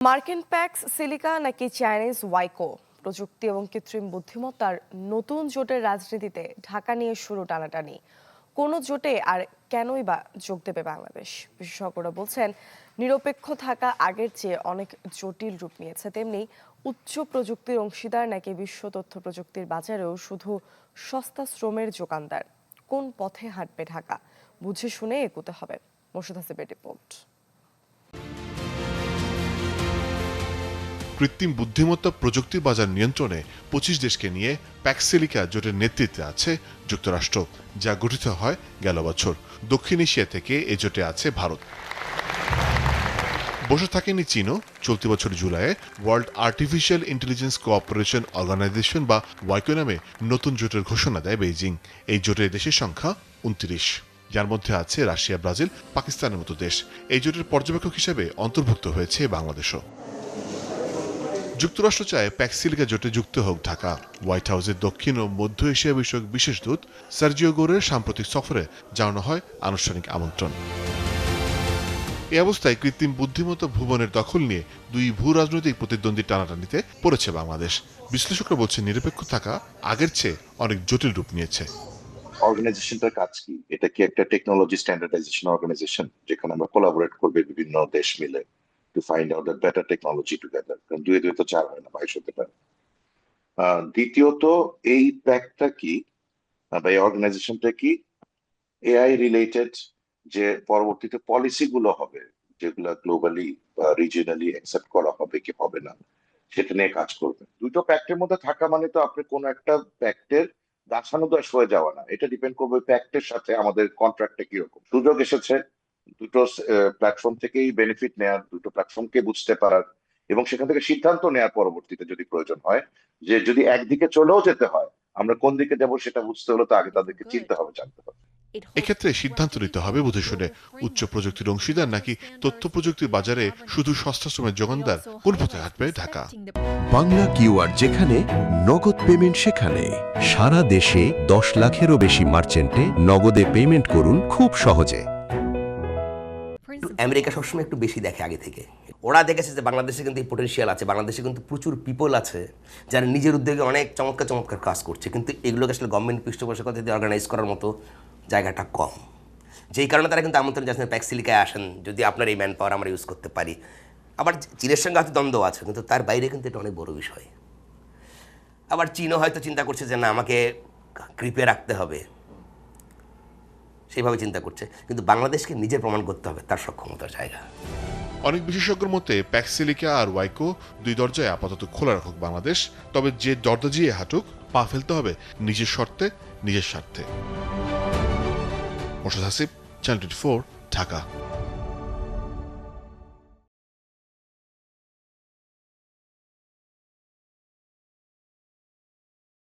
মার্কিন packs silica নাকি Chinese ওয়াইকো, প্রযুক্তি এবং কৃত্রিম বুদ্ধিমত্তার নতুন জোটের রাজনীতিতে ঢাকা নিয়ে শুরু টানাটানি। কোন জোটে আর কেনই বা যোগ দেবে বাংলাদেশ? বিশেষজ্ঞরা বলছেন, নিরপেক্ষ থাকা আগের চেয়ে অনেক জটিল রূপ নিয়েছে। তেমনি উচ্চ প্রযুক্তির অংশীদার নাকি বিশ্ব তথ্য প্রযুক্তির বাজারেও শুধু সস্তা শ্রমের যোগানদার? কোন পথে হাঁটবে ঢাকা? বুঝে শুনে এগোতে হবে। মোর্শেদ হাসিবের রিপোর্ট। কৃত্রিম বুদ্ধিমত্তা প্রযুক্তির বাজার নিয়ন্ত্রণে ২৫ দেশকে নিয়ে প্যাক্স সিলিকা জোটের নেতৃত্বে আছে যুক্তরাষ্ট্র, যা গঠিত হয় গেল বছর। দক্ষিণ এশিয়া থেকে এ জোটে আছে ভারত। বসে থাকেনি চীনও। চলতি বছর জুলাইয়ে world artificial intelligence cooperation organization বা ওয়াইকো নামে নতুন জোটের ঘোষণা দেয় বেইজিং। এই জোটের দেশের সংখ্যা ২৯, যার মধ্যে আছে রাশিয়া, ব্রাজিল, পাকিস্তানের মতো দেশ। এই জোটের পর্যবেক্ষক হিসেবে অন্তর্ভুক্ত হয়েছে বাংলাদেশও। যুক্তরাষ্ট্র চায় প্যাক্স সিলিকা জোটে যুক্ত হোক ঢাকা। হোয়াইট হাউসের দক্ষিণ ও মধ্য এশিয়া বিষয়ক বিশেষ দূত সার্জিও গোরের সাম্প্রতিক সফরে জানানো হয় আনুষ্ঠানিক আমন্ত্রণ। এ অবস্থায় কৃত্রিম বুদ্ধিমত্তা ভুবনের দখল নিয়ে দুই ভূ রাজনৈতিক প্রতিদ্বন্দ্বী টানাটানিতে পড়েছে বাংলাদেশ। বিশ্লেষকরা বলছেন, নিরপেক্ষ থাকা আগের চেয়ে অনেক জটিল রূপ নিয়েছে। অর্গানাইজেশনটার কাজ কি? এটা কি একটা টেকনোলজি স্ট্যান্ডার্ডাইজেশন অর্গানাইজেশন, যেখানে আমরা কোলাবোরেট করবে বিভিন্ন দেশ মিলে to find out the better technology together? কারণ দুই তো চার হয় না, 22 হতে পারে। দ্বিতীয়ত, এই প্যাকটা কি বা এই অর্গানাইজেশনটা কি এআই রিলেটেড, যে পরবর্তীতে পলিসি গুলো হবে যেগুলা গ্লোবালি বা রিজিওনালি অ্যাকসেপ্ট করা হবে কি হবে না, সেটা নিয়ে কাজ করবে। দুটো প্যাক্টের মধ্যে থাকা মানে তো আপনি কোন একটা প্যাক্টের দাসানুদাস হয়ে যাওয়া না, এটা ডিপেন্ড করবে প্যাক্টের সাথে আমাদের কন্ট্রাক্টটা কিরকম। সুযোগ এসেছে দুটো প্ল্যাটফর্ম থেকেই বেনিফিট নেয়ার, দুটো প্ল্যাটফর্মকে বুঝতে পারার এবং সেখান থেকে সিদ্ধান্ত নেয়ার পরবর্তীতে যদি প্রয়োজন হয়, যে যদি একদিকে চলেও যেতে হয়, আমরা কোন দিকে যাব সেটা বুঝতে হলে তো আগে তাদেরকে চিনতে হবে, জানতে হবে। এক্ষেত্রে সিদ্ধান্ত নিতে হবে বুঝে শুনে। উচ্চ প্রযুক্তির অংশীদার নাকি তথ্য প্রযুক্তির বাজারে শুধু সস্তা শ্রমের যোগানদার? কোন পথে হাঁটবে ঢাকা? বাংলা কিউআর যেখানে, নগদ পেমেন্ট সেখানে। সারা দেশে 10 লাখেরও বেশি মার্চেন্টে নগদে পেমেন্ট করুন খুব সহজে। আমেরিকা সবসময় একটু বেশি দেখে আগে থেকে। ওরা দেখেছে যে বাংলাদেশে কিন্তু এই পোটেনশিয়াল আছে, বাংলাদেশে কিন্তু প্রচুর পিপল আছে যারা নিজের উদ্যোগে অনেক চমৎকার চমৎকার কাজ করছে, কিন্তু এগুলোকে আসলে গভর্নমেন্ট পৃষ্ঠপোষকতা অর্গানাইজ করার মতো জায়গাটা কম। যেই কারণে তারা কিন্তু আমন্ত্রণ যাচ্ছেন, প্যাক্স সিলিকায় আসেন, যদি আপনার এই ম্যান পাওয়ার আমরা ইউজ করতে পারি। আবার চীনের সঙ্গে হয়তো দ্বন্দ্ব আছে, কিন্তু তার বাইরে কিন্তু এটা অনেক বড় বিষয়। আবার চীনও হয়তো চিন্তা করছে যে না, আমাকে গ্রিপে রাখতে হবে, সেইভাবে চিন্তা করছে। কিন্তু বাংলাদেশকে নিজে প্রমাণ করতে হবে তার সক্ষমতার জায়গা। অনেক বিশেষজ্ঞের মতে প্যাক্স সিলিকা আর ওয়াইকো দুই দরজায় আপাতত খোলা রাখুক বাংলাদেশ, তবে যে দরজা দিয়ে হাঁটুক পা ফেলতে হবে নিজের শর্তে, নিজের স্বার্থে। মোর্শেদ হাসিব, চ্যানেল 24, ঢাকা।